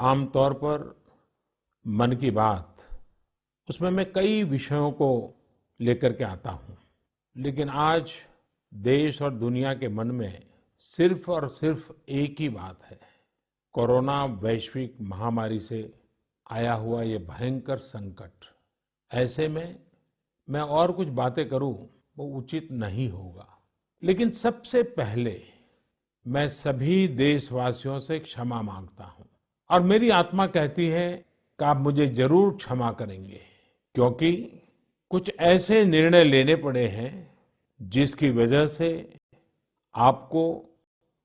आमतौर पर मन की बात उसमें मैं कई विषयों को लेकर के आता हूं, लेकिन आज देश और दुनिया के मन में सिर्फ और सिर्फ एक ही बात है। कोरोना वैश्विक महामारी से आया हुआ ये भयंकर संकट। ऐसे में मैं और कुछ बातें करूं वो उचित नहीं होगा, लेकिन सबसे पहले मैं सभी देशवासियों से क्षमा मांगता हूं और मेरी आत्मा कहती है कि आप मुझे जरूर क्षमा करेंगे, क्योंकि कुछ ऐसे निर्णय लेने पड़े हैं जिसकी वजह से आपको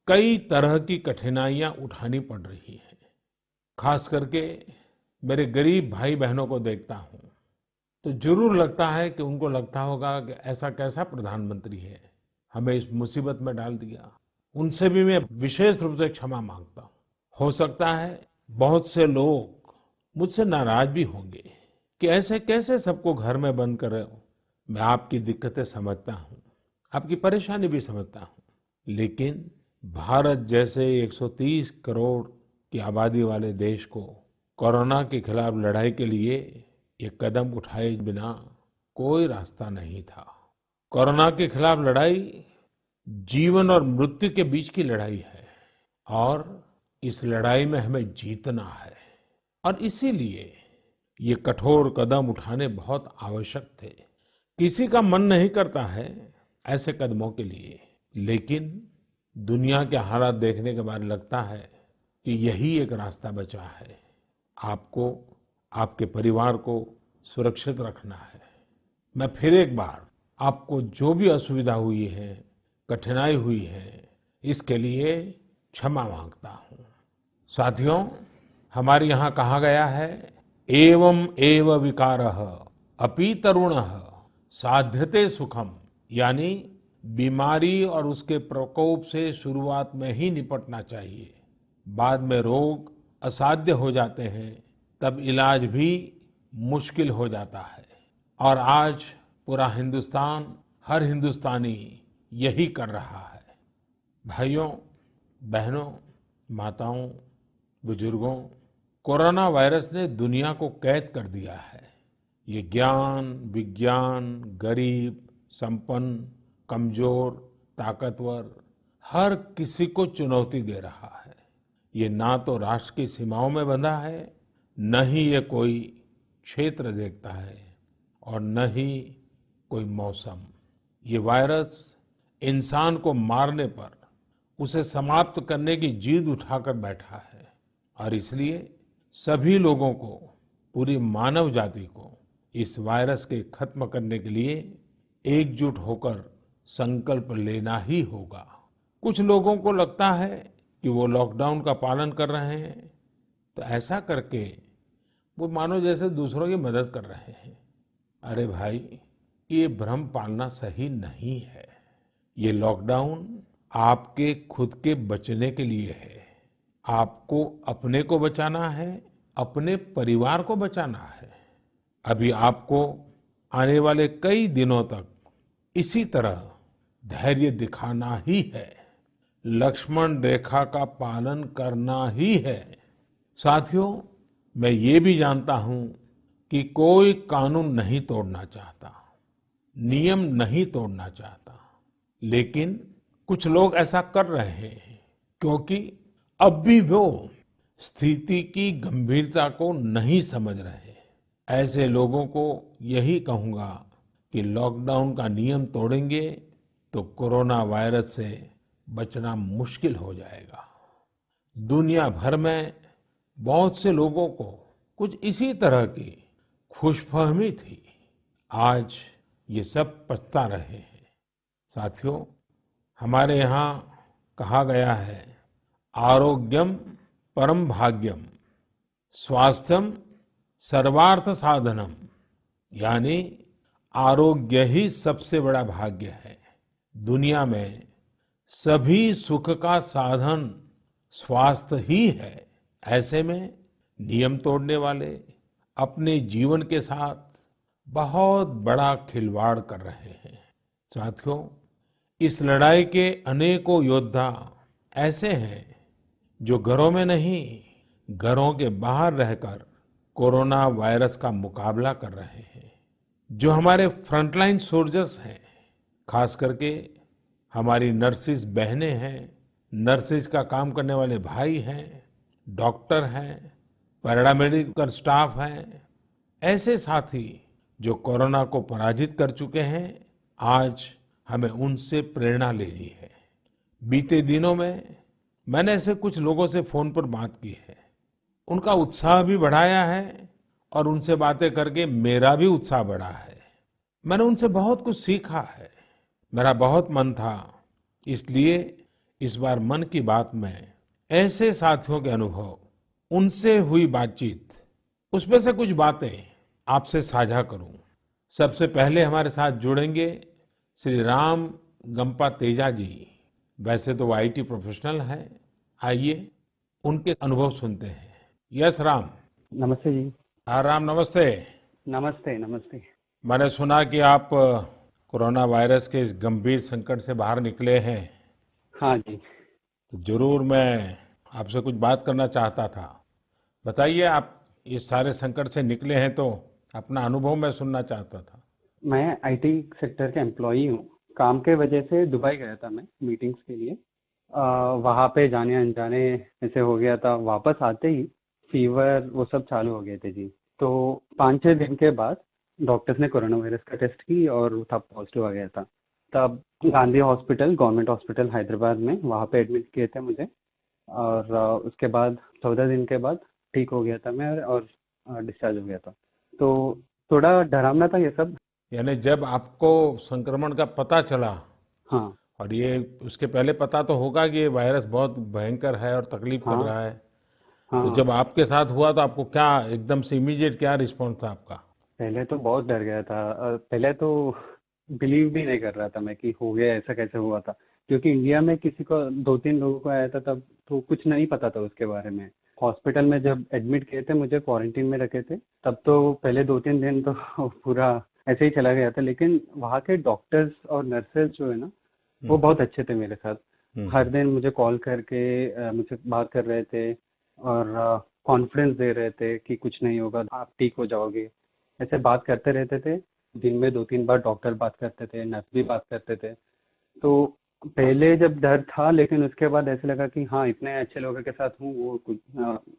कई तरह की कठिनाइयां उठानी पड़ रही हैं। खास करके मेरे गरीब भाई बहनों को देखता हूं तो जरूर लगता है कि उनको लगता होगा कि ऐसा कैसा प्रधानमंत्री है, हमें इस मुसीबत में डाल दिया। उनसे भी मैं विशेष रूप से क्षमा मांगता हूं। हो सकता है बहुत से लोग मुझसे नाराज भी होंगे कि ऐसे कैसे सबको घर में बंद कर रहे हो। मैं आपकी दिक्कतें समझता हूं, आपकी परेशानी भी समझता हूं, लेकिन भारत जैसे 130 करोड़ की आबादी वाले देश को कोरोना के खिलाफ लड़ाई के लिए ये कदम उठाए बिना कोई रास्ता नहीं था। कोरोना के खिलाफ लड़ाई जीवन और मृत्यु के बीच की लड़ाई है और इस लड़ाई में हमें जीतना है, और इसीलिए ये कठोर कदम उठाने बहुत आवश्यक थे। किसी का मन नहीं करता है ऐसे कदमों के लिए, लेकिन दुनिया के हालात देखने के बाद लगता है कि यही एक रास्ता बचा है। आपको, आपके परिवार को सुरक्षित रखना है। मैं फिर एक बार आपको जो भी असुविधा हुई है, कठिनाई हुई है, इसके लिए क्षमा मांगता हूं। साथियों, हमारे यहाँ कहा गया है, एवं एव विकारः अपि तरुणः साध्यते सुखम, यानी बीमारी और उसके प्रकोप से शुरुआत में ही निपटना चाहिए। बाद में रोग असाध्य हो जाते हैं, तब इलाज भी मुश्किल हो जाता है। और आज पूरा हिंदुस्तान, हर हिंदुस्तानी यही कर रहा है। भाइयों, बहनों, माताओं, बुजुर्गों, कोरोना वायरस ने दुनिया को कैद कर दिया है। ये ज्ञान, विज्ञान, गरीब, संपन्न, कमजोर, ताकतवर, हर किसी को चुनौती दे रहा है। ये ना तो राष्ट्र की सीमाओं में बंधा है, न ही ये कोई क्षेत्र देखता है, और न ही कोई मौसम। ये वायरस इंसान को मारने पर, उसे समाप्त करने की जिद उठाकर बैठा है, और इसलिए सभी लोगों को, पूरी मानव जाति को इस वायरस के खत्म करने के लिए एकजुट होकर संकल्प लेना ही होगा। कुछ लोगों को लगता है कि वो लॉकडाउन का पालन कर रहे हैं, तो ऐसा करके वो मानो जैसे दूसरों की मदद कर रहे हैं। अरे भाई, ये भ्रम पालना सही नहीं है। ये लॉकडाउन आपके खुद के बचने के लिए है। आपको अपने को बचाना है, अपने परिवार को बचाना है। अभी आपको आने वाले कई दिनों तक इसी तरह धैर्य दिखाना ही है, लक्ष्मण रेखा का पालन करना ही है। साथियों, मैं ये भी जानता हूं कि कोई कानून नहीं तोड़ना चाहता, नियम नहीं तोड़ना चाहता, लेकिन कुछ लोग ऐसा कर रहे हैं क्योंकि अब भी वो स्थिति की गंभीरता को नहीं समझ रहे। ऐसे लोगों को यही कहूंगा कि लॉकडाउन का नियम तोड़ेंगे तो कोरोना वायरस से बचना मुश्किल हो जाएगा। दुनिया भर में बहुत से लोगों को कुछ इसी तरह की खुशफहमी थी। आज ये सब पछता रहे हैं। साथियों, हमारे यहाँ कहा गया है, आरोग्यम परम भाग्यम स्वास्थ्यम सर्वार्थ साधनम, यानी आरोग्य ही सबसे बड़ा भाग्य है। दुनिया में सभी सुख का साधन स्वास्थ्य ही है। ऐसे में नियम तोड़ने वाले अपने जीवन के साथ बहुत बड़ा खिलवाड़ कर रहे हैं। साथियों, इस लड़ाई के अनेकों योद्धा ऐसे हैं जो घरों में नहीं, घरों के बाहर रहकर कोरोना वायरस का मुकाबला कर रहे हैं। जो हमारे फ्रंटलाइन सोल्जर्स हैं, खास करके हमारी नर्सिस बहनें हैं, नर्सिस का काम करने वाले भाई हैं, डॉक्टर हैं, पैरामेडिकल स्टाफ हैं, ऐसे साथी जो कोरोना को पराजित कर चुके हैं, आज हमें उनसे प्रेरणा लेनी है। बीते दिनों में मैंने ऐसे कुछ लोगों से फोन पर बात की है। उनका उत्साह भी बढ़ाया है और उनसे बातें करके मेरा भी उत्साह बढ़ा है। मैंने उनसे बहुत कुछ सीखा है। मेरा बहुत मन था, इसलिए इस बार मन की बात में ऐसे साथियों के अनुभव, उनसे हुई बातचीत, उसमें से कुछ बातें आपसे साझा करूं। सबसे पहले हमारे साथ जुड़ेंगे श्री राम गंपा तेजा जी। वैसे तो वो आईटी प्रोफेशनल हैं। आइए उनके अनुभव सुनते हैं। यस राम। नमस्ते जी। हाँ राम, नमस्ते। नमस्ते नमस्ते। मैंने सुना कि आप कोरोना वायरस के इस गंभीर संकट से बाहर निकले हैं। हाँ जी। तो जरूर मैं आपसे कुछ बात करना चाहता था। बताइए, आप इस सारे संकट से निकले हैं तो अपना अनुभव मैं सुनना चाहता था। मैं आईटी सेक्टर के एम्प्लॉई हूँ। काम के वजह से दुबई गया था मैं मीटिंग्स के लिए। वहाँ पे जाने अनजाने ऐसे हो गया था। वापस आते ही फीवर वो सब चालू हो गए थे जी। तो 5-6 दिन के बाद डॉक्टर्स ने कोरोना वायरस का टेस्ट की और वो था पॉजिटिव आ गया था। तब Gandhi hospital, government hospital Hyderabad में, वहाँ पे एडमिट किए थे मुझे। और उसके बाद 14 दिन के बाद ठीक हो गया था मैं और डिस्चार्ज हो गया था। तो थोड़ा डरावना था ये सब। यानी जब आपको संक्रमण का पता चला, हाँ और ये उसके पहले पता तो होगा कि ये वायरस बहुत भयंकर है और तकलीफ कर हाँ रहा है, तो हाँ। जब आपके साथ हुआ तो आपको क्या एकदम से इमीडिएट क्या रिस्पॉन्स था आपका? पहले तो बहुत डर गया था। पहले तो बिलीव भी नहीं कर रहा था मैं कि हो गया, ऐसा कैसे हुआ था। क्योंकि इंडिया में किसी को 2-3 लोगों को आया था तब तो कुछ नहीं पता था उसके बारे में। हॉस्पिटल में जब एडमिट किए थे, मुझे क्वारंटीन में रखे थे, तब तो पहले 2-3 दिन तो पूरा ऐसे ही चला गया था। लेकिन वहाँ के डॉक्टर्स और नर्सेज जो है ना, वो हम्म। बहुत अच्छे थे मेरे साथ। हर हम्म। दिन मुझे कॉल करके मुझसे बात कर रहे थे और कॉन्फिडेंस दे रहे थे कि कुछ नहीं होगा, आप ठीक हो जाओगे। ऐसे बात करते रहते थे। दिन में 2-3 बार डॉक्टर बात करते थे, नर्स भी बात करते थे। तो पहले जब डर था, लेकिन उसके बाद ऐसे लगा कि हाँ, इतने अच्छे लोगों के साथ हूँ, वो कुछ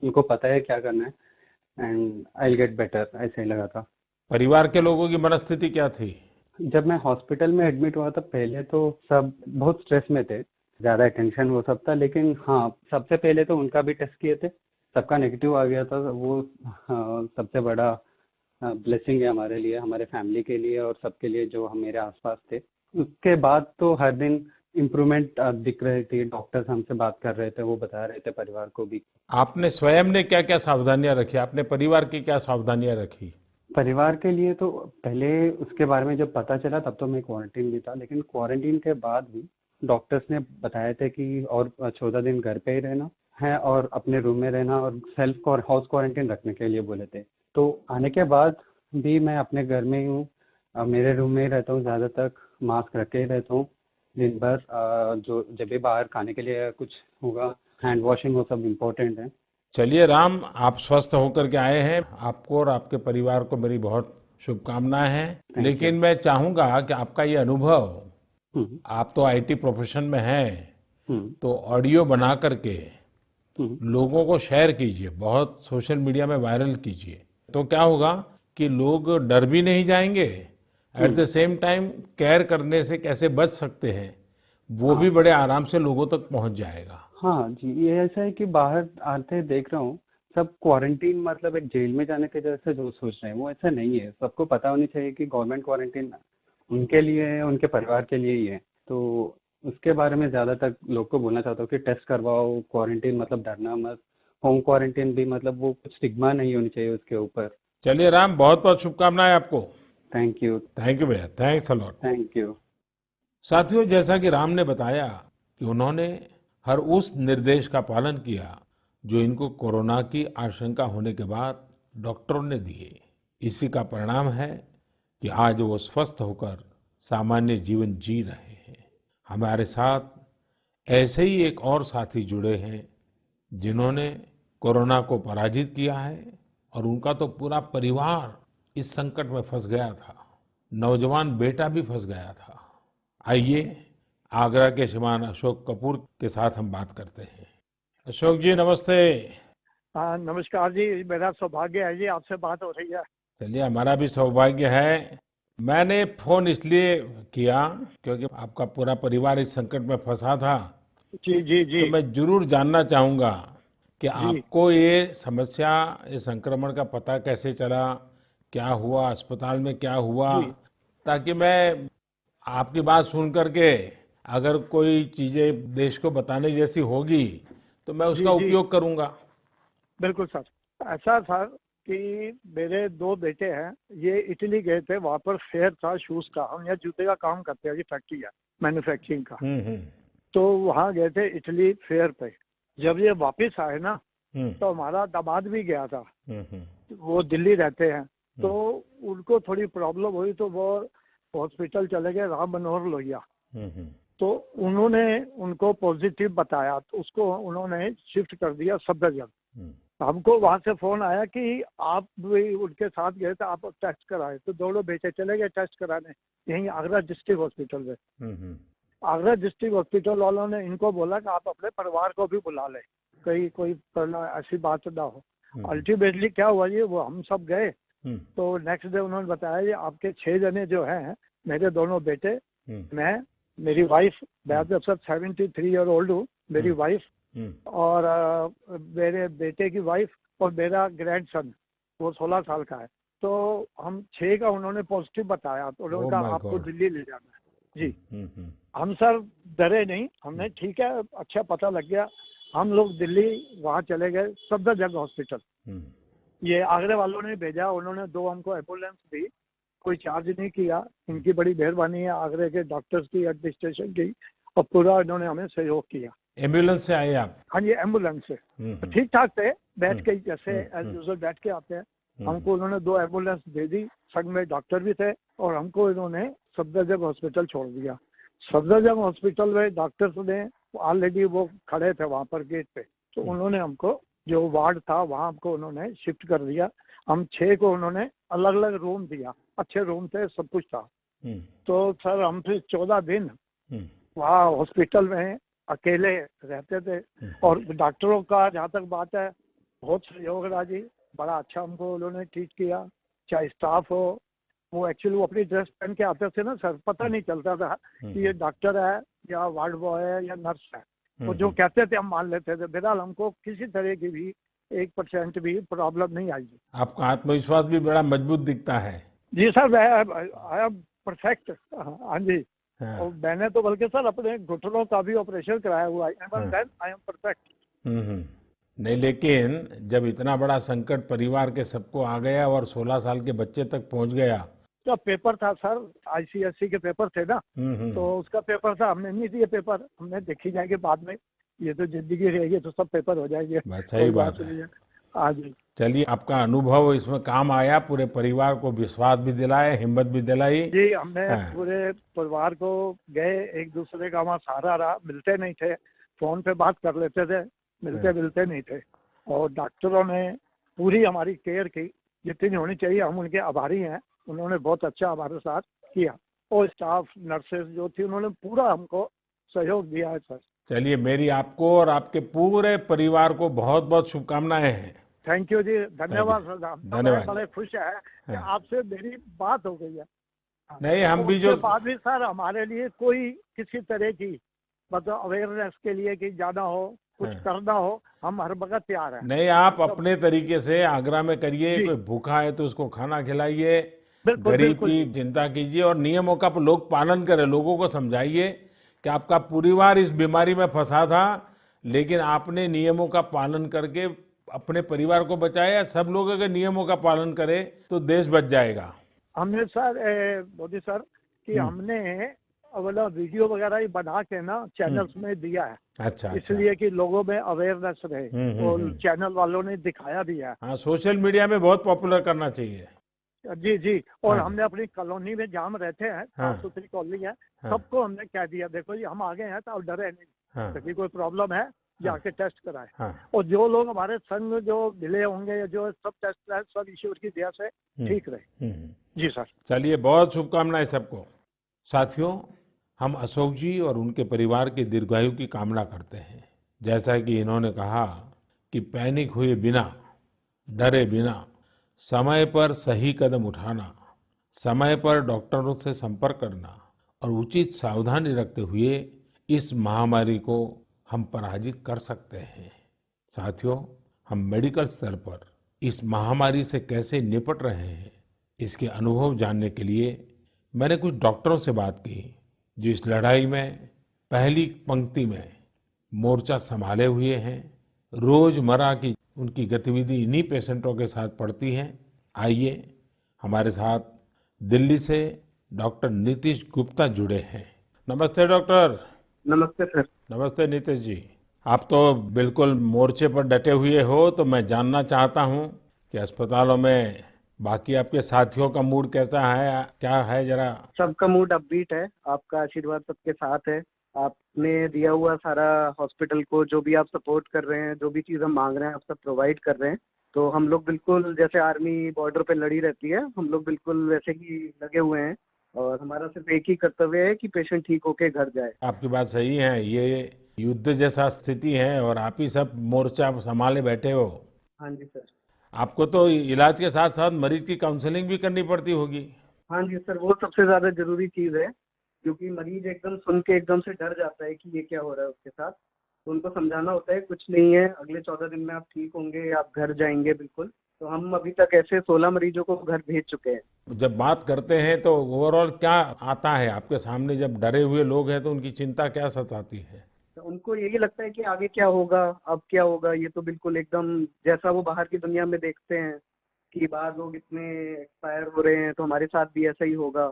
उनको पता है क्या करना है and I will get better, ऐसे ही लगा था। परिवार के लोगों की मनस्थिति क्या थी? जब मैं हॉस्पिटल में एडमिट हुआ था, पहले तो सब बहुत स्ट्रेस में थे, ज़्यादा टेंशन वो सब था। लेकिन हाँ, सबसे पहले तो उनका भी टेस्ट किए थे, सबका नेगेटिव आ गया था। वो सबसे बड़ा ब्लेसिंग है हमारे लिए, हमारे फैमिली के लिए और सबके लिए जो हम मेरे आसपास थे। उसके बाद तो हर दिन इम्प्रूवमेंट दिख रही थी। डॉक्टर्स हमसे बात कर रहे थे, वो बता रहे थे परिवार को भी। आपने स्वयं ने क्या क्या सावधानियां रखी, आपने परिवार की क्या सावधानियां रखी? परिवार के लिए तो पहले उसके बारे में जब पता चला तब तो मैं क्वारंटीन भी था, लेकिन क्वारंटीन के बाद भी डॉक्टर्स ने बताया था कि और 14 दिन घर पे ही रहना है और अपने रूम में रहना और सेल्फ और हाउस क्वारंटीन रखने के लिए बोले थे। तो आने के बाद भी मैं अपने घर में ही हूँ। मेरे रूम में ही रहता हूँ, ज़्यादा तक मास्क रख के ही रहता हूँ दिन भर। जो जब भी बाहर खाने के लिए कुछ होगा, हैंड वॉशिंग वो सब इम्पोर्टेंट है। चलिए राम, आप स्वस्थ होकर के आए हैं, आपको और आपके परिवार को मेरी बहुत शुभकामनाएं हैं। Thank you. लेकिन मैं चाहूंगा कि आपका ये अनुभव, हम्म आप तो आईटी प्रोफेशन में हैं, हम्म तो ऑडियो बना करके हम्म लोगों को शेयर कीजिए, बहुत सोशल मीडिया में वायरल कीजिए। तो क्या होगा कि लोग डर भी नहीं जाएंगे, at the hmm. Same time care करने से कैसे बच सकते हैं वो भी हाँ बड़े आराम से लोगों तक पहुंच जाएगा। हाँ जी, ये ऐसा है कि बाहर आते देख रहा हूँ, सब क्वारंटीन मतलब एक जेल में जाने के जैसे जो सोच रहे हैं, वो ऐसा नहीं है। सबको पता होनी चाहिए कि गवर्नमेंट क्वारंटीन उनके लिए है, उनके परिवार के लिए ही है। तो उसके बारे में ज़्यादातर लोग को बोलना चाहता हूँ कि टेस्ट करवाओ। क्वारंटीन मतलब डरना मत। होम क्वारंटीन भी मतलब वो कुछ स्टिग्मा नहीं होनी चाहिए उसके ऊपर। चलिए राम, बहुत बहुत शुभकामनाएं आपको। Thank you. थैंक यू भैया, thanks a lot. Thank you. साथियों, जैसा कि राम ने बताया कि उन्होंने हर उस निर्देश का पालन किया जो इनको कोरोना की आशंका होने के बाद डॉक्टरों ने दिए। इसी का परिणाम है कि आज वो स्वस्थ होकर सामान्य जीवन जी रहे हैं। हमारे साथ ऐसे ही एक और साथी जुड़े हैं जिन्होंने कोरोना को पराजित किया है और उनका तो पूरा परिवार इस संकट में फंस गया था। नौजवान बेटा भी फंस गया था। आइए आगरा के श्रीमान अशोक कपूर के साथ हम बात करते हैं। अशोक जी नमस्ते। हाँ नमस्कार जी, मेरा सौभाग्य है जी आपसे बात हो रही है। चलिए हमारा भी सौभाग्य है। मैंने फोन इसलिए किया क्योंकि आपका पूरा परिवार इस संकट में फंसा था। जी जी जी तो मैं जरूर जानना चाहूंगा कि जी आपको ये समस्या, ये संक्रमण का पता कैसे चला, क्या हुआ, अस्पताल में क्या हुआ, जी ताकि मैं आपकी बात सुन करके अगर कोई चीजें देश को बताने जैसी होगी तो मैं उसका जी जी उपयोग करूंगा। बिल्कुल सर। ऐसा सर कि मेरे दो बेटे हैं, ये इटली गए थे, वहाँ पर फेयर था शूज का। हम यहाँ जूते का काम करते हैं, ये फैक्ट्री है मैन्युफैक्चरिंग का। हम्म। तो वहाँ गए थे इटली फेयर पे। जब ये वापस आए ना, हम्म तो हमारा दामाद भी गया था। हम्म वो दिल्ली रहते हैं, तो उनको थोड़ी प्रॉब्लम हुई तो वो हॉस्पिटल चले गए, राम मनोहर लोहिया। हम्म तो उन्होंने उनको पॉजिटिव बताया, तो उसको उन्होंने शिफ्ट कर दिया सफदरजंग। हम्म हमको वहां से फोन आया कि आप भी उनके साथ गए थे, आप टेस्ट कराए। तो दोनों बेटे चले गए टेस्ट कराने, यहीं आगरा डिस्ट्रिक्ट हॉस्पिटल में। हम्म आगरा डिस्ट्रिक्ट हॉस्पिटल वालों ने इनको बोला कि आप अपने परिवार को भी बुला लें, कहीं कोई ऐसी बात ना हो। अल्टीमेटली क्या हुआ जी, वो हम सब गए। हम्म तो नेक्स्ट डे उन्होंने बताया ये आपके 6 जने जो हैं, मेरे दोनों बेटे, मैं, मेरी वाइफ, मैं जब सब 73 ईयर ओल्ड हूँ, मेरी वाइफ और मेरे बेटे की वाइफ और मेरा ग्रैंडसन, वो 16 साल का है। तो हम 6 का उन्होंने पॉजिटिव बताया। तो उन्होंने ओह कहा माय आपको गॉड। दिल्ली ले जाना है जी। हम्म हम सर डरे नहीं, हमने ठीक है, अच्छा पता लग गया। हम लोग दिल्ली वहाँ चले गए, सफदरजंग हॉस्पिटल। हम्म ये आगरे वालों ने भेजा, उन्होंने 2 हमको एम्बुलेंस दी, कोई चार्ज नहीं किया। इनकी बड़ी मेहरबानी है, आगरे के डॉक्टर्स की, एडमिनिस्ट्रेशन की, और पूरा इन्होंने हमें सहयोग किया। एम्बुलेंस से आए आप? हाँ जी, एम्बुलेंस से। तो हम्म ठीक ठाक थे, बैठ के जैसे एज हम्म यूजुअल बैठ के आते हैं। हमको उन्होंने 2 एम्बुलेंस दे दी, संग में डॉक्टर भी थे, और हमको इन्होंने सफदरजंग हॉस्पिटल छोड़ दिया। सफदरजंग हॉस्पिटल में डॉक्टर्स ने ऑलरेडी वो खड़े थे वहाँ पर गेट पे। तो उन्होंने हमको जो वार्ड था वहाँ हमको उन्होंने शिफ्ट कर दिया। हम 6 को उन्होंने अलग अलग रूम दिया, अच्छे रूम थे, सब कुछ था। तो सर हम फिर 14 दिन वहाँ हॉस्पिटल में अकेले रहते थे। और डॉक्टरों का जहाँ तक बात है, बहुत सहयोग रहा जी, बड़ा अच्छा हमको उन्होंने ट्रीट किया। चाहे स्टाफ हो, वो एक्चुअली वो अपनी ड्रेस पहन के आते थे ना सर, पता नहीं चलता था कि ये डॉक्टर है या वार्ड बॉय है या नर्स है। वो जो कहते थे हम मान लेते थे। फिलहाल हमको किसी तरह की भी 1% भी प्रॉब्लम नहीं आई। आपका आत्मविश्वास भी बड़ा मजबूत दिखता है। जी सर, आई एम परफेक्ट। हाँ जी। हाँ, और मैंने तो बल्कि सर अपने घुटनों का भी ऑपरेशन कराया हुआ है। I am perfect. नहीं, लेकिन जब इतना बड़ा संकट परिवार के सबको आ गया और 16 साल के बच्चे तक पहुंच गया। तो पेपर था सर, आईसीएससी के पेपर थे ना, तो उसका पेपर था। हमने नहीं दिए पेपर, हमने देखी जाएंगे बाद में, ये तो जिंदगी रहेगी तो सब पेपर हो जाएंगे। बस सही बात नहीं है। है। हाँ जी चलिए, आपका अनुभव इसमें काम आया, पूरे परिवार को विश्वास भी दिलाया, हिम्मत भी दिलाई। जी, हमने हाँ, पूरे परिवार को गए, एक दूसरे का वहाँ सहारा रहा। मिलते नहीं थे, फोन पे बात कर लेते थे, मिलते नहीं थे। और डॉक्टरों ने पूरी हमारी केयर की, जितनी होनी चाहिए। हम उनके आभारी हैं, उन्होंने बहुत अच्छा हमारे साथ किया। और स्टाफ नर्सेज जो थी, उन्होंने पूरा हमको सहयोग दिया है सर। चलिए, मेरी आपको और आपके पूरे परिवार को बहुत बहुत शुभकामनाएं हैं। Thank you ji, thank you. धन्यवाद सर। हम तो धन्यवाद बड़े जी। खुश है कि हाँ। आपसे मेरी बात हो गई है। हाँ। नहीं, हम और भी जो उसके बाद भी सर हमारे लिए कोई किसी तरह की मतलब अवेयरनेस के लिए कि जाना हो, कुछ हाँ। करना हो, हम हर वक्त तैयार हैं। नहीं, आप सब अपने तरीके से आगरा में करिए। जी, कोई भूखा है तो उसको खाना खिलाइए, बिल्कुल गरीब बिल्कुल की जी। चिंता कीजिए और नियमों का लोग पालन करें। लोगों को समझाइए कि आपका परिवार इस बीमारी में फंसा था, लेकिन आपने नियमों का पालन करके अपने परिवार को बचाया। सब लोग अगर नियमों का पालन करें तो देश बच जाएगा। हमने सर मोदी सर कि हम्म हमने वाला वीडियो वगैरह ही बना के ना हम्म चैनल्स में दिया है, अच्छा अच्छा। इसलिए कि लोगों में अवेयरनेस रहे। और हम्म। चैनल वालों ने दिखाया भी है। हाँ, सोशल मीडिया में बहुत पॉपुलर करना चाहिए। जी जी। और हाँ जी। हमने अपनी कॉलोनी में जहाँ हम रहते हैं, हाँ साफ सुथरी कॉलोनी है, हाँ सबको हमने कह दिया देखो जी हम आ गए हैं तो अब डरे नहीं, हाँ कभी कोई प्रॉब्लम है जाके टेस्ट कराएं। हाँ। और जो लोग हमारे संग जो मिले होंगे, जो सब टेस्ट कराए, सब ईश्वर की दया से ठीक रहे। जी सर। चलिए, बहुत शुभकामनाएं सबको। साथियों, हम अशोक जी और उनके परिवार की दीर्घायु की कामना करते हैं। जैसा कि इन्होंने कहा कि पैनिक हुए बिना, डरे बिना, समय पर सही कदम उठाना, समय पर डॉक्टरों से संपर्क करना और उचित सावधानी रखते हुए इस महामारी को हम पराजित कर सकते हैं। साथियों, हम मेडिकल स्तर पर इस महामारी से कैसे निपट रहे हैं, इसके अनुभव जानने के लिए मैंने कुछ डॉक्टरों से बात की जो इस लड़ाई में पहली पंक्ति में मोर्चा संभाले हुए हैं। रोजमर्रा की उनकी गतिविधि इन्हीं पेशेंटों के साथ पड़ती है। आइए, हमारे साथ दिल्ली से डॉक्टर नीतीश गुप्ता जुड़े हैं। नमस्ते डॉक्टर। नमस्ते सर। नमस्ते नीतीश जी। आप तो बिल्कुल मोर्चे पर डटे हुए हो, तो मैं जानना चाहता हूं कि अस्पतालों में बाकी आपके साथियों का मूड कैसा है, क्या है जरा। सबका मूड अपबीट है, आपका आशीर्वाद सबके साथ है। आपने दिया हुआ सारा हॉस्पिटल को जो भी आप सपोर्ट कर रहे हैं, जो भी चीज़ हम मांग रहे हैं, आप सब प्रोवाइड कर रहे हैं। तो हम लोग बिल्कुल जैसे आर्मी बॉर्डर पे लड़ी रहती है, हम लोग बिल्कुल वैसे ही लगे हुए हैं। और हमारा सिर्फ एक ही कर्तव्य है कि पेशेंट ठीक होके घर जाए। आपकी बात सही है, ये युद्ध जैसा स्थिति है और आप ही सब मोर्चा संभाले बैठे हो। हाँ जी सर। आपको तो इलाज के साथ साथ मरीज की काउंसलिंग भी करनी पड़ती होगी। हाँ जी सर, वो सबसे ज़्यादा ज़रूरी चीज़ है, क्योंकि मरीज एकदम सुन के एकदम से डर जाता है कि ये क्या हो रहा है उसके साथ। तो उनको समझाना होता है कुछ नहीं है, अगले 14 दिन में आप ठीक होंगे, आप घर जाएंगे बिल्कुल। तो हम अभी तक ऐसे 16 मरीजों को घर भेज चुके हैं। जब बात करते हैं तो ओवरऑल क्या आता है आपके सामने? जब डरे हुए लोग हैं तो उनकी चिंता क्या सताती है? तो उनको यही लगता है कि आगे क्या होगा, अब क्या होगा। ये तो बिल्कुल एकदम जैसा वो बाहर की दुनिया में देखते हैं कि बाहर लोग इतने एक्सपायर हो रहे हैं, तो हमारे साथ भी ऐसा ही होगा।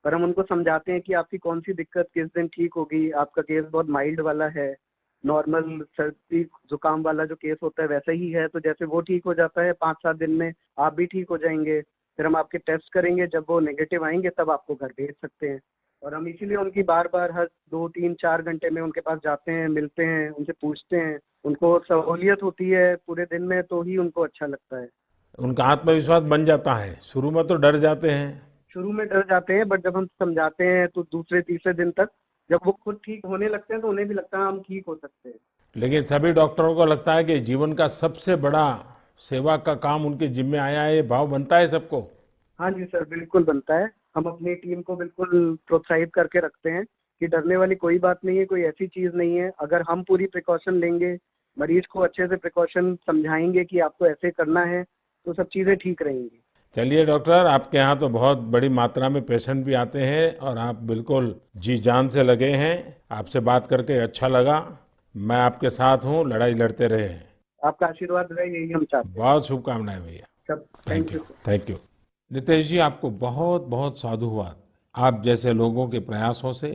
पर हम उनको समझाते हैं कि आपकी कौन सी दिक्कत किस दिन ठीक होगी। आपका केस बहुत माइल्ड वाला है, नॉर्मल सर्दी जुकाम वाला जो केस होता है वैसा ही है। तो जैसे वो ठीक हो जाता है 5-7 दिन में, आप भी ठीक हो जाएंगे। फिर हम आपके टेस्ट करेंगे, जब वो नेगेटिव आएंगे तब आपको घर भेज सकते हैं। और हम इसीलिए उनकी बार बार हर 2-3-4 घंटे में उनके पास जाते हैं, मिलते हैं, उनसे पूछते हैं। उनको सहूलियत होती है पूरे दिन में तो ही उनको अच्छा लगता है। उनका आत्मविश्वास बन जाता है। शुरू में तो डर जाते हैं। शुरू में डर जाते हैं, बट जब हम समझाते हैं तो दूसरे तीसरे दिन तक जब वो खुद ठीक होने लगते हैं तो उन्हें भी लगता है हम ठीक हो सकते हैं। लेकिन सभी डॉक्टरों को लगता है कि जीवन का सबसे बड़ा सेवा का काम उनके जिम्मे आया है, ये भाव बनता है सबको। हाँ जी सर, बिल्कुल बनता है। हम अपनी टीम को बिल्कुल प्रोत्साहित करके रखते हैं कि डरने वाली कोई बात नहीं है, कोई ऐसी चीज़ नहीं है। अगर हम पूरी प्रिकॉशन लेंगे, मरीज को अच्छे से प्रिकॉशन समझाएंगे कि आपको ऐसे करना है, तो सब चीज़ें ठीक रहेंगी। चलिए डॉक्टर, आपके यहाँ तो बहुत बड़ी मात्रा में पेशेंट भी आते हैं और आप बिल्कुल जी जान से लगे हैं। आपसे बात करके अच्छा लगा। मैं आपके साथ हूँ, लड़ाई लड़ते रहे। आपका आशीर्वाद रहे, यही हम चाहते हैं। बहुत शुभकामनाएं भैया। सब thank thank you. You sir. Thank you. Nitesh ji, आपको बहुत बहुत साधुवाद। आप जैसे लोगों के प्रयासों से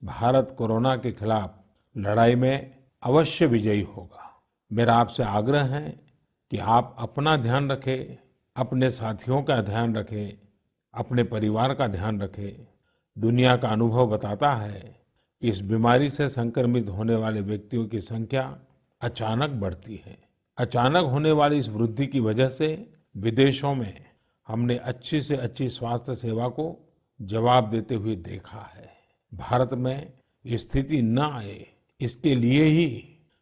भारत कोरोना के खिलाफ लड़ाई में अवश्य विजयी होगा। मेरा आपसे आग्रह है कि आप अपना ध्यान रखें, अपने साथियों का ध्यान रखें, अपने परिवार का ध्यान रखें। दुनिया का अनुभव बताता है कि इस बीमारी से संक्रमित होने वाले व्यक्तियों की संख्या अचानक बढ़ती है। अचानक होने वाली इस वृद्धि की वजह से विदेशों में हमने अच्छी से अच्छी स्वास्थ्य सेवा को जवाब देते हुए देखा है। भारत में ये स्थिति न आए, इसके लिए ही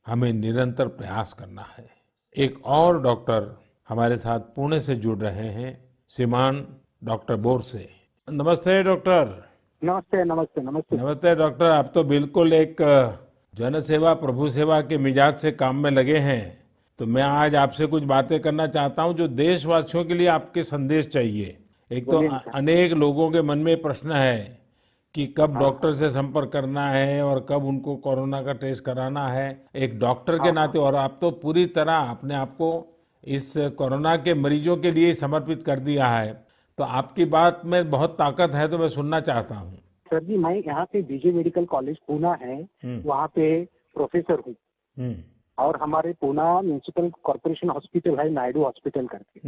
हमें निरंतर प्रयास करना है। एक और डॉक्टर हमारे साथ पुणे से जुड़ रहे हैं, श्रीमान डॉक्टर बोरसे। नमस्ते डॉक्टर। नमस्ते नमस्ते नमस्ते। नमस्ते डॉक्टर। आप तो बिल्कुल एक जन सेवा प्रभु सेवा के मिजाज से काम में लगे हैं। तो मैं आज आपसे कुछ बातें करना चाहता हूं जो देशवासियों के लिए आपके संदेश चाहिए। एक तो अनेक लोगों के मन में प्रश्न है कि कब डॉक्टर से संपर्क करना है और कब उनको कोरोना का टेस्ट कराना है। एक डॉक्टर के नाते, और आप तो पूरी तरह अपने आप को इस कोरोना के मरीजों के लिए समर्पित कर दिया है। तो आपकी बात में बहुत ताकत है, तो मैं सुनना चाहता हूँ। सर जी, मैं यहाँ पे विजय मेडिकल कॉलेज पूना है, वहाँ पे प्रोफेसर हूँ। और हमारे पूना म्यूनिसिपल कॉर्पोरेशन हॉस्पिटल है, नायडू हॉस्पिटल करके।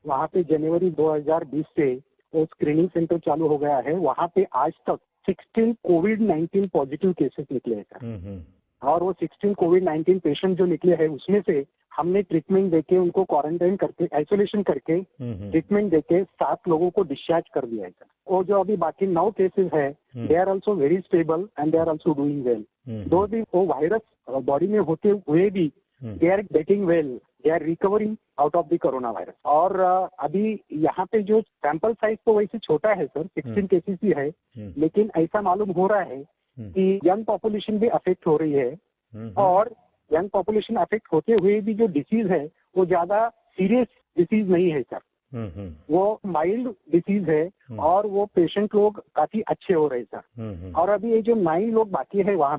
वहाँ पे जनवरी 2020 से वो स्क्रीनिंग सेंटर चालू हो गया है। वहाँ पे आज तक 16 कोविड-19 पॉजिटिव केसेस निकले हैं सर। और वो 16 कोविड-19 पेशेंट जो निकले हैं उसमें से हमने ट्रीटमेंट देके उनको क्वारंटाइन करके आइसोलेशन करके ट्रीटमेंट देके 7 लोगों को डिस्चार्ज कर दिया है सर। वो जो अभी बाकी 9 केसेस है they are also very stable and they are also doing well. दो भी वो वायरस बॉडी में होते हुए भी they are getting well, they are recovering out of the corona virus. और अभी यहाँ पे जो सैंपल साइज तो वैसे छोटा है सर, 16 केसेस ही है, लेकिन ऐसा मालूम हो रहा है कि यंग पॉपुलेशन भी अफेक्ट हो रही है और यंग पॉपुलेशन अफेक्ट होते हुए भी जो डिसीज है वो ज्यादा सीरियस डिसीज नहीं है सर, वो माइल्ड डिसीज है और वो पेशेंट लोग काफी अच्छे हो रहे सर। और अभी ये जो 9 लोग बाकी है वहाँ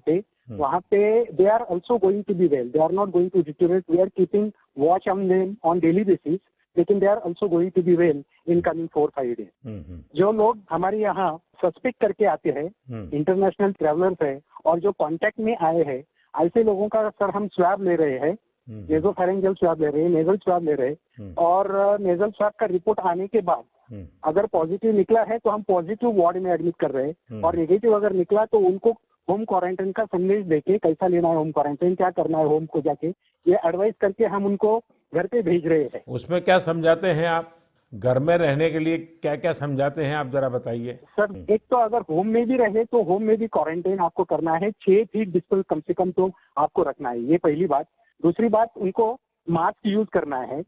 पे they are also going to be well, they are not going to deteriorate, we are keeping watch on them on daily basis, लेकिन they are also going to be well in coming 4-5 days. जो लोग हमारे यहाँ suspect करके आते हैं, international travellers है और जो कांटेक्ट में आए हैं, ऐसे लोगों का सर हम स्वैब ले रहे हैं, नेजोफेरेंजियल स्वैब ले रहे हैं, नेजल स्वैब ले रहे हैं और नेजल स्वैब का रिपोर्ट आने के बाद अगर पॉजिटिव निकला है तो हम पॉजिटिव वार्ड में एडमिट कर रहे हैं और नेगेटिव अगर निकला तो उनको होम क्वारंटाइन का संदेश देके कैसा लेना है होम क्वारंटाइन, क्या करना है होम को जाके, ये एडवाइस करके हम उनको घर पे भेज रहे हैं। उसमें क्या समझाते हैं आप? घर में रहने के लिए क्या क्या समझाते हैं आप जरा बताइए। सर एक तो अगर होम में भी रहे तो होम में भी क्वारंटाइन आपको करना है, 6 फीट डिस्टेंस कम से कम तो आपको रखना है, ये पहली बात। दूसरी बात, उनको मास्क यूज करना है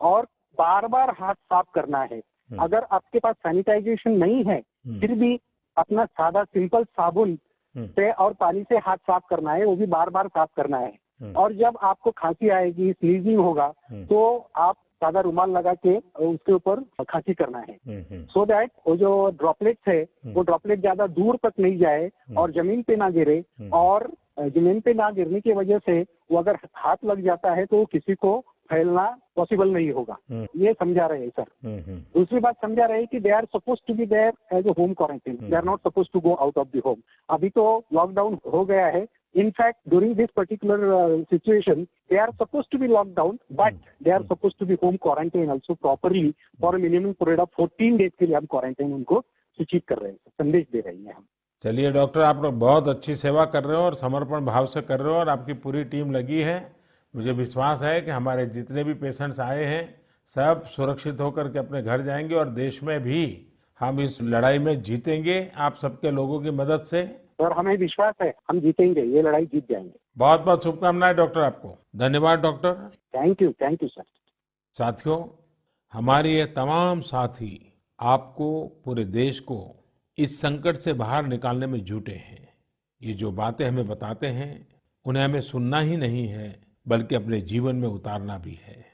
और बार बार हाथ साफ करना है। अगर आपके पास सैनिटाइजेशन नहीं है फिर भी अपना सादा सिंपल साबुन से और पानी से हाथ साफ करना है, वो भी बार बार साफ करना है। और जब आपको खांसी आएगी, स्नीजिंग होगा तो आप सादा रुमाल लगा के उसके ऊपर खांसी करना है, सो दैट वो जो ड्रॉपलेट्स है वो ड्रॉपलेट ज्यादा दूर तक नहीं जाए और जमीन पे ना गिरे, और जमीन पे ना गिरने की वजह से वो अगर हाथ लग जाता है तो किसी को फैलना पॉसिबल नहीं होगा, ये समझा रहे हैं सर। दूसरी बात समझा रहे हैं कि they are suppose to be there as a home quarantine, they are not suppose to go out of the home. अभी तो लॉकडाउन हो गया है, in fact during this particular situation they are supposed to be locked down but they are supposed to be home quarantine also properly for a minimum period of 14 days के लिए हम quarantine उनको सूचित कर रहे हैं, संदेश दे रहे हैं हम। चलिए डॉक्टर, आप लोग बहुत अच्छी सेवा कर रहे हो और समर्पण भाव से कर रहे हो और आपकी पूरी टीम लगी है। मुझे विश्वास है कि हमारे जितने भी पेशेंट्स आए हैं सब सुरक्षित होकर के अपने घर जाएंगे और देश में भी हम इस लड़ाई में जीतेंगे आप सबके लोगों की मदद से। सर हमें विश्वास है हम जीतेंगे, ये लड़ाई जीत जाएंगे। बहुत बहुत शुभकामनाएं डॉक्टर आपको। धन्यवाद डॉक्टर। Thank you sir. साथियों, हमारे ये तमाम साथी आपको, पूरे देश को इस संकट से बाहर निकालने में जुटे हैं। ये जो बातें हमें बताते हैं उन्हें हमें सुनना ही नहीं है बल्कि अपने जीवन में उतारना भी है।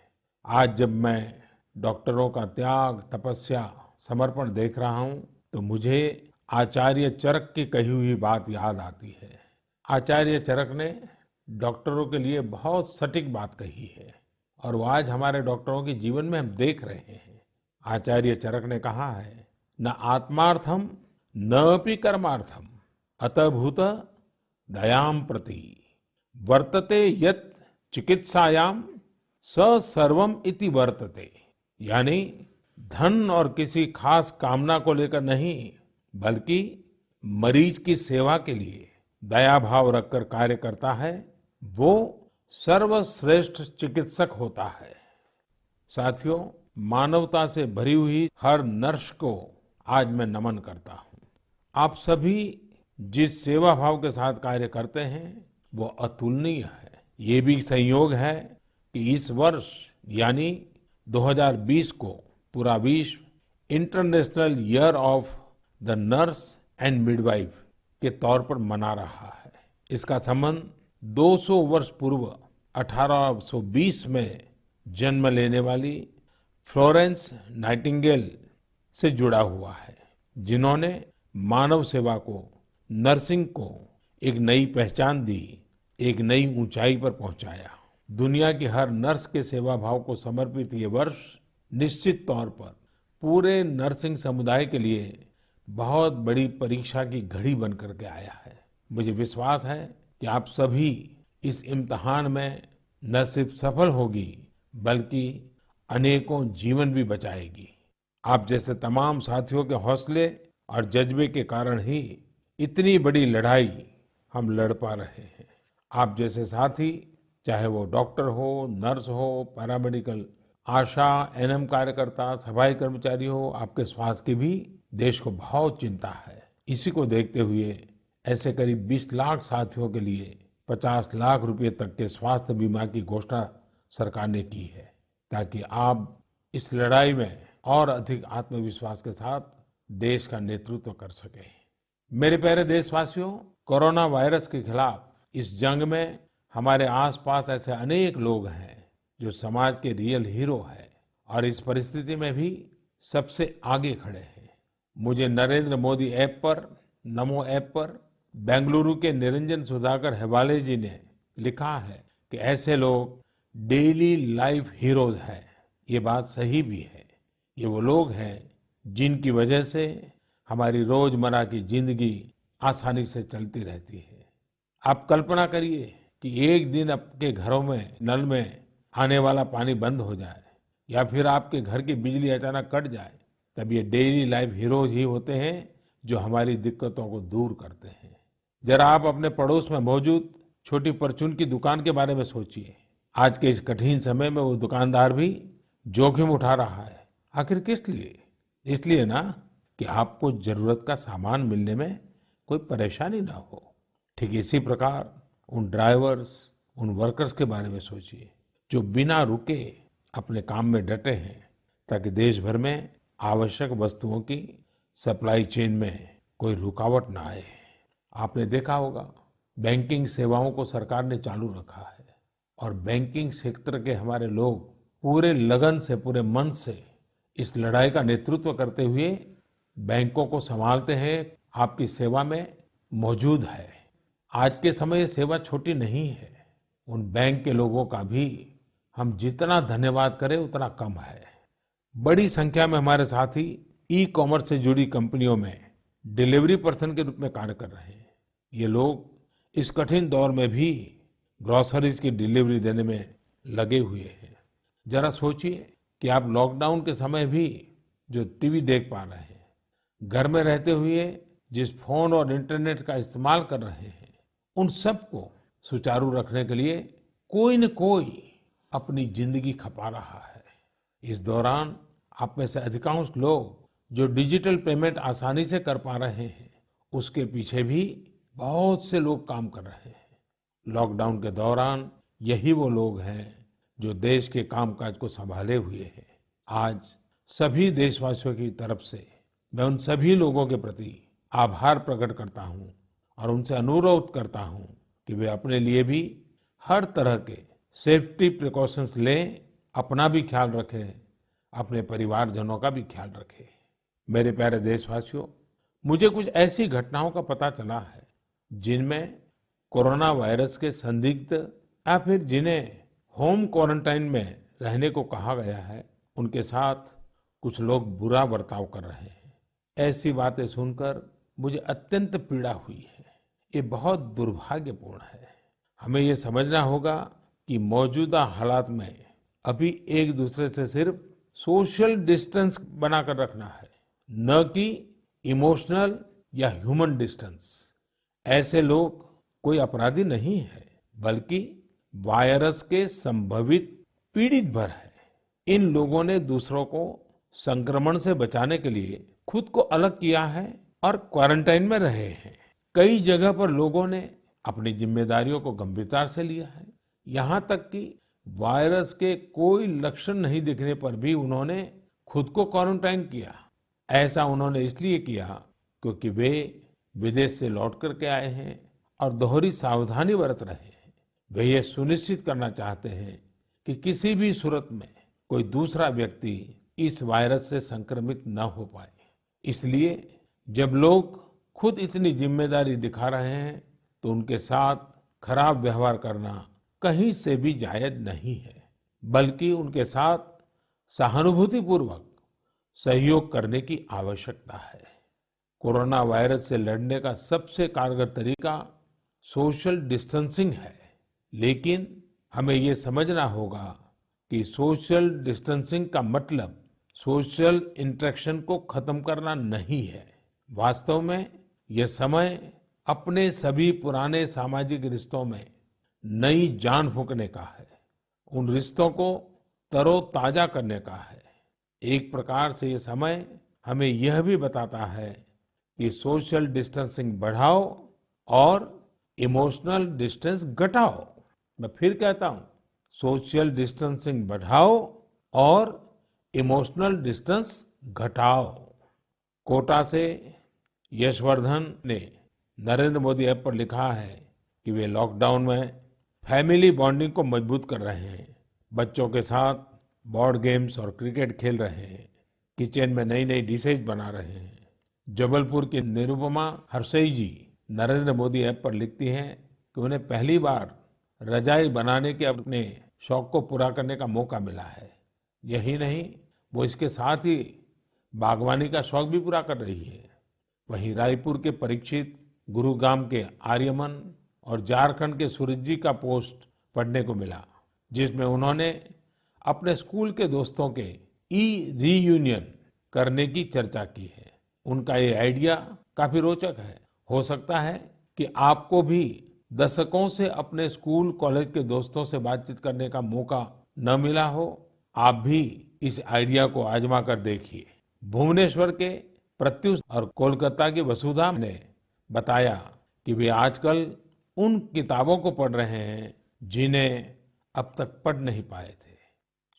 आज जब मैं डॉक्टरों का त्याग, तपस्या, समर्पण देख रहा हूं तो मुझे आचार्य चरक की कही हुई बात याद आती है। आचार्य चरक ने डॉक्टरों के लिए बहुत सटीक बात कही है और वो आज हमारे डॉक्टरों के जीवन में हम देख रहे हैं। आचार्य चरक ने कहा है, न आत्मार्थम नपि कर्मार्थम अतभूत दयाम प्रति वर्तते यत् चिकित्सायाम स सर्वम इति वर्तते। यानी धन और किसी खास कामना को लेकर नहीं बल्कि मरीज की सेवा के लिए दया भाव रखकर कार्य करता है, वो सर्वश्रेष्ठ चिकित्सक होता है। साथियों, मानवता से भरी हुई हर नर्स को आज मैं नमन करता हूं। आप सभी जिस सेवा भाव के साथ कार्य करते हैं वो अतुलनीय है। ये भी संयोग है कि इस वर्ष यानी 2020 को पूरा विश्व international year of the nurse and midwife के तौर पर मना रहा है। इसका संबंध 200 वर्ष पूर्व 1820 में जन्म लेने वाली फ्लोरेंस नाइटिंगेल से जुड़ा हुआ है, जिन्होंने मानव सेवा को, नर्सिंग को एक नई पहचान दी, एक नई ऊंचाई पर पहुंचाया। दुनिया की हर नर्स के सेवा भाव को समर्पित ये वर्ष निश्चित तौर पर पूरे नर्सिंग समुदाय के लिए बहुत बड़ी परीक्षा की घड़ी बन करके आया है। मुझे विश्वास है कि आप सभी इस इम्तिहान में न सिर्फ सफल होगी बल्कि अनेकों जीवन भी बचाएगी। आप जैसे तमाम साथियों के हौसले और जज्बे के कारण ही इतनी बड़ी लड़ाई हम लड़ पा रहे हैं। आप जैसे साथी, चाहे वो डॉक्टर हो, नर्स हो, पैरामेडिकल, आशा, एनएम कार्यकर्ता, सफाई कर्मचारी हो, आपके स्वास्थ्य की भी देश को बहुत चिंता है। इसी को देखते हुए ऐसे करीब 20 लाख साथियों के लिए 50 लाख रुपए तक के स्वास्थ्य बीमा की घोषणा सरकार ने की है, ताकि आप इस लड़ाई में और अधिक आत्मविश्वास के साथ देश का नेतृत्व कर सकें। मेरे प्यारे देशवासियों, कोरोना वायरस के खिलाफ इस जंग में हमारे आसपास ऐसे अनेक लोग हैं जो समाज के रियल हीरो हैं और इस परिस्थिति में भी सबसे आगे खड़े हैं। मुझे नरेंद्र मोदी ऐप पर, नमो ऐप पर बेंगलुरु के निरंजन सुधाकर हेब्बाले जी ने लिखा है कि ऐसे लोग डेली लाइफ हीरोज हैं। ये बात सही भी है। ये वो लोग हैं जिनकी वजह से हमारी रोजमर्रा की जिंदगी आसानी से चलती रहती है। आप कल्पना करिए कि एक दिन आपके घरों में नल में आने वाला पानी बंद हो जाए या फिर आपके घर की बिजली अचानक कट जाए, तब ये डेली लाइफ हीरोज ही होते हैं जो हमारी दिक्कतों को दूर करते हैं। जरा आप अपने पड़ोस में मौजूद छोटी परचून की दुकान के बारे में सोचिए। आज के इस कठिन समय में वो दुकानदार भी जोखिम उठा रहा है। आखिर किस लिए? इसलिए ना कि आपको जरूरत का सामान मिलने में कोई परेशानी ना हो। ठीक इसी प्रकार उन ड्राइवर्स, उन वर्कर्स के बारे में सोचिए जो बिना रुके अपने काम में डटे हैं, ताकि देश भर में आवश्यक वस्तुओं की सप्लाई चेन में कोई रुकावट ना आए। आपने देखा होगा, बैंकिंग सेवाओं को सरकार ने चालू रखा है और बैंकिंग सेक्टर के हमारे लोग पूरे लगन से, पूरे मन से इस लड़ाई का नेतृत्व करते हुए बैंकों को संभालते हैं, आपकी सेवा में मौजूद है। आज के समय ये सेवा छोटी नहीं है। उन बैंक के लोगों का भी हम जितना धन्यवाद करें उतना कम है। बड़ी संख्या में हमारे साथी ई कॉमर्स से जुड़ी कंपनियों में डिलीवरी पर्सन के रूप में कार्य कर रहे हैं। ये लोग इस कठिन दौर में भी ग्रोसरीज की डिलीवरी देने में लगे हुए हैं। जरा सोचिए कि आप लॉकडाउन के समय भी जो टीवी देख पा रहे हैं, घर में रहते हुए जिस फोन और इंटरनेट का इस्तेमाल कर रहे हैं, उन सबको सुचारू रखने के लिए कोई न कोई अपनी जिंदगी खपा रहा है। इस दौरान आप में से अधिकांश लोग जो डिजिटल पेमेंट आसानी से कर पा रहे हैं, उसके पीछे भी बहुत से लोग काम कर रहे हैं। लॉकडाउन के दौरान यही वो लोग हैं जो देश के कामकाज को संभाले हुए हैं। आज सभी देशवासियों की तरफ से मैं उन सभी लोगों के प्रति आभार प्रकट करता हूं और उनसे अनुरोध करता हूं कि वे अपने लिए भी हर तरह के सेफ्टी प्रिकॉशंस लें, अपना भी ख्याल रखें, अपने परिवारजनों का भी ख्याल रखें। मेरे प्यारे देशवासियों, मुझे कुछ ऐसी घटनाओं का पता चला है जिनमें कोरोना वायरस के संदिग्ध या फिर जिन्हें होम क्वारंटाइन में रहने को कहा गया है, उनके साथ कुछ लोग बुरा बर्ताव कर रहे हैं। ऐसी बातें सुनकर मुझे अत्यंत पीड़ा हुई है। ये बहुत दुर्भाग्यपूर्ण है। हमें ये समझना होगा कि मौजूदा हालात में अभी एक दूसरे से सिर्फ सोशल डिस्टेंस बनाकर रखना है, न कि इमोशनल या ह्यूमन डिस्टेंस। ऐसे लोग कोई अपराधी नहीं है, बल्कि वायरस के संभवित पीड़ित भर है। इन लोगों ने दूसरों को संक्रमण से बचाने के लिए खुद को अलग किया है और क्वारंटाइन में रहे हैं। कई जगह पर लोगों ने अपनी जिम्मेदारियों को गंभीरता से लिया है। यहाँ तक कि वायरस के कोई लक्षण नहीं दिखने पर भी उन्होंने खुद को क्वारंटाइन किया। ऐसा उन्होंने इसलिए किया क्योंकि वे विदेश से लौट करके आए हैं और दोहरी सावधानी बरत रहे हैं। वे ये सुनिश्चित करना चाहते हैं कि किसी भी सूरत में कोई दूसरा व्यक्ति इस वायरस से संक्रमित न हो पाए। इसलिए जब लोग खुद इतनी जिम्मेदारी दिखा रहे हैं, तो उनके साथ खराब व्यवहार करना कहीं से भी जायज नहीं है, बल्कि उनके साथ सहानुभूतिपूर्वक सहयोग करने की आवश्यकता है। कोरोना वायरस से लड़ने का सबसे कारगर तरीका सोशल डिस्टेंसिंग है, लेकिन हमें ये समझना होगा कि सोशल डिस्टेंसिंग का मतलब सोशल इंटरेक्शन को खत्म करना नहीं है। वास्तव में यह समय अपने सभी पुराने सामाजिक रिश्तों में नई जान फूंकने का है, उन रिश्तों को तरोताजा करने का है। एक प्रकार से ये समय हमें यह भी बताता है कि सोशल डिस्टेंसिंग बढ़ाओ और इमोशनल डिस्टेंस घटाओ। मैं फिर कहता हूँ, सोशल डिस्टेंसिंग बढ़ाओ और इमोशनल डिस्टेंस घटाओ। कोटा से यशवर्धन ने नरेंद्र मोदी ऐप पर लिखा है कि वे लॉकडाउन में फैमिली बॉन्डिंग को मजबूत कर रहे हैं, बच्चों के साथ बोर्ड गेम्स और क्रिकेट खेल रहे हैं, किचन में नई नई डिशेज बना रहे हैं। जबलपुर की निरुपमा हरसई जी नरेंद्र मोदी ऐप पर लिखती हैं कि उन्हें पहली बार रजाई बनाने के अपने शौक को पूरा करने का मौका मिला है। यही नहीं, वो इसके साथ ही बागवानी का शौक भी पूरा कर रही है। वहीं रायपुर के परीक्षित, गुरुग्राम के आर्यमन और झारखंड के सूरज जी का पोस्ट पढ़ने को मिला, जिसमें उन्होंने अपने स्कूल के दोस्तों के रीयूनियन करने की चर्चा की है। उनका ये आइडिया काफी रोचक है। हो सकता है कि आपको भी दशकों से अपने स्कूल कॉलेज के दोस्तों से बातचीत करने का मौका न मिला हो। आप भी इस आइडिया को आजमा कर देखिए। भुवनेश्वर के प्रत्युष और कोलकाता की वसुधा ने बताया कि वे आजकल उन किताबों को पढ़ रहे हैं जिन्हें अब तक पढ़ नहीं पाए थे।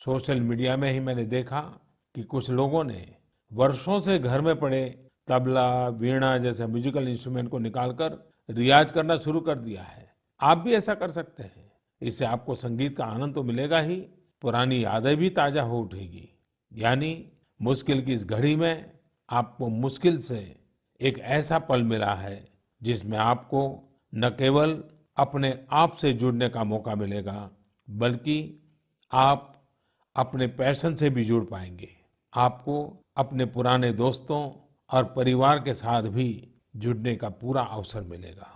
सोशल मीडिया में ही मैंने देखा कि कुछ लोगों ने वर्षों से घर में पड़े तबला, वीणा जैसे म्यूजिकल इंस्ट्रूमेंट को निकालकर रियाज करना शुरू कर दिया है। आप भी ऐसा कर सकते हैं। इससे आपको संगीत का आनंद तो मिलेगा ही, पुरानी यादें भी ताजा हो उठेगी। यानी मुश्किल की इस घड़ी में आपको मुश्किल से एक ऐसा पल मिला है जिसमें आपको न केवल अपने आप से जुड़ने का मौका मिलेगा, बल्कि आप अपने पैशन से भी जुड़ पाएंगे। आपको अपने पुराने दोस्तों और परिवार के साथ भी जुड़ने का पूरा अवसर मिलेगा।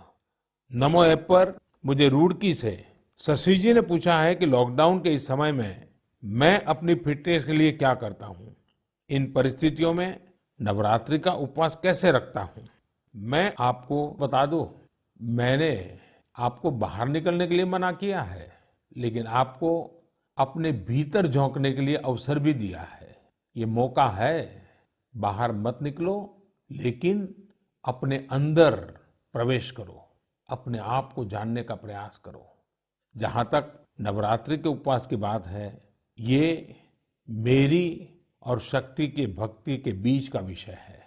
नमो ऐप पर मुझे रुड़की से शशि जी ने पूछा है कि लॉकडाउन के इस समय में मैं अपनी फिटनेस के लिए क्या करता हूँ, इन परिस्थितियों में नवरात्रि का उपवास कैसे रखता हूँ। मैं आपको बता दूं, मैंने आपको बाहर निकलने के लिए मना किया है, लेकिन आपको अपने भीतर झांकने के लिए अवसर भी दिया है। ये मौका है, बाहर मत निकलो, लेकिन अपने अंदर प्रवेश करो, अपने आप को जानने का प्रयास करो। जहां तक नवरात्रि के उपवास की बात है, ये मेरी और शक्ति के भक्ति के बीच का विषय है।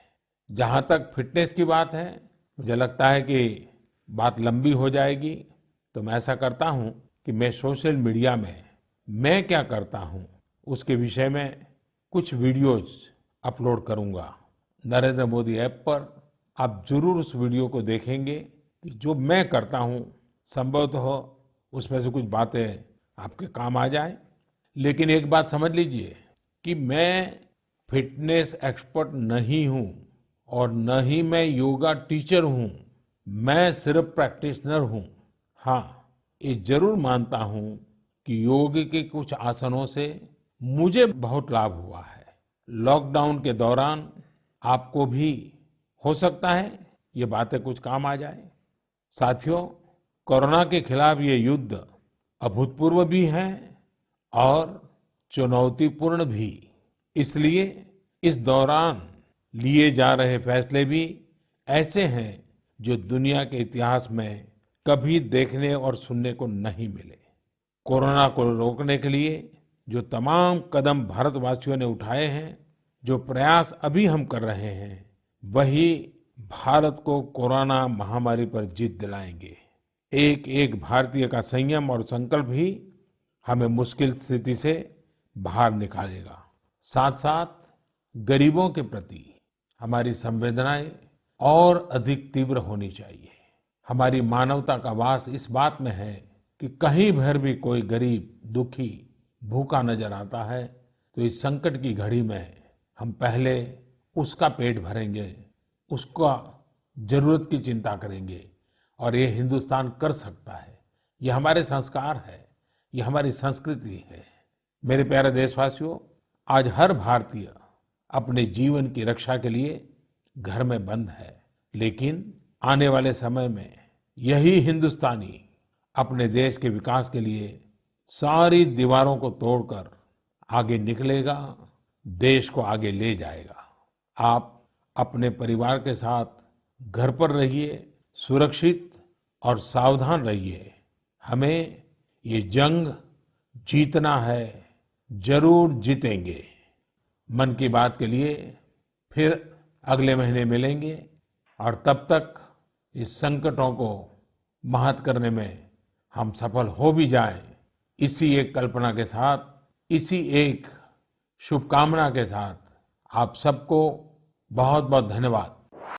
जहां तक फिटनेस की बात है, मुझे लगता है कि बात लंबी हो जाएगी, तो मैं ऐसा करता हूं कि मैं सोशल मीडिया में मैं क्या करता हूं उसके विषय में कुछ वीडियोज अपलोड करूंगा। नरेंद्र मोदी ऐप पर आप जरूर उस वीडियो को देखेंगे कि जो मैं करता हूं, संभवतः उसमें से कुछ बातें आपके काम आ जाए। लेकिन एक बात समझ लीजिए कि मैं फिटनेस एक्सपर्ट नहीं हूं और न ही मैं योगा टीचर हूं, मैं सिर्फ प्रैक्टिशनर हूं। हाँ, ये जरूर मानता हूं कि योग के कुछ आसनों से मुझे बहुत लाभ हुआ है। लॉकडाउन के दौरान आपको भी हो सकता है ये बातें कुछ काम आ जाए। साथियों, कोरोना के खिलाफ ये युद्ध अभूतपूर्व भी है और चुनौतीपूर्ण भी। इसलिए इस दौरान लिए जा रहे फैसले भी ऐसे हैं जो दुनिया के इतिहास में कभी देखने और सुनने को नहीं मिले। कोरोना को रोकने के लिए जो तमाम कदम भारतवासियों ने उठाए हैं, जो प्रयास अभी हम कर रहे हैं, वही भारत को कोरोना महामारी पर जीत दिलाएंगे। एक एक भारतीय का संयम और संकल्प ही हमें मुश्किल स्थिति से बाहर निकालेगा। साथ साथ गरीबों के प्रति हमारी संवेदनाएं और अधिक तीव्र होनी चाहिए। हमारी मानवता का वास इस बात में है कि कहीं भर भी कोई गरीब, दुखी, भूखा नजर आता है तो इस संकट की घड़ी में हम पहले उसका पेट भरेंगे, उसका जरूरत की चिंता करेंगे। और ये हिंदुस्तान कर सकता है। ये हमारे संस्कार है, ये हमारी संस्कृति है। मेरे प्यारे देशवासियों, आज हर भारतीय अपने जीवन की रक्षा के लिए घर में बंद है, लेकिन आने वाले समय में यही हिंदुस्तानी अपने देश के विकास के लिए सारी दीवारों को तोड़कर आगे निकलेगा, देश को आगे ले जाएगा। आप अपने परिवार के साथ घर पर रहिए, सुरक्षित और सावधान रहिए। हमें ये जंग जीतना है, जरूर जीतेंगे। मन की बात के लिए फिर अगले महीने मिलेंगे और तब तक इस संकटों को मात करने में हम सफल हो भी जाएं, इसी एक कल्पना के साथ, इसी एक शुभकामना के साथ आप सबको बहुत बहुत धन्यवाद।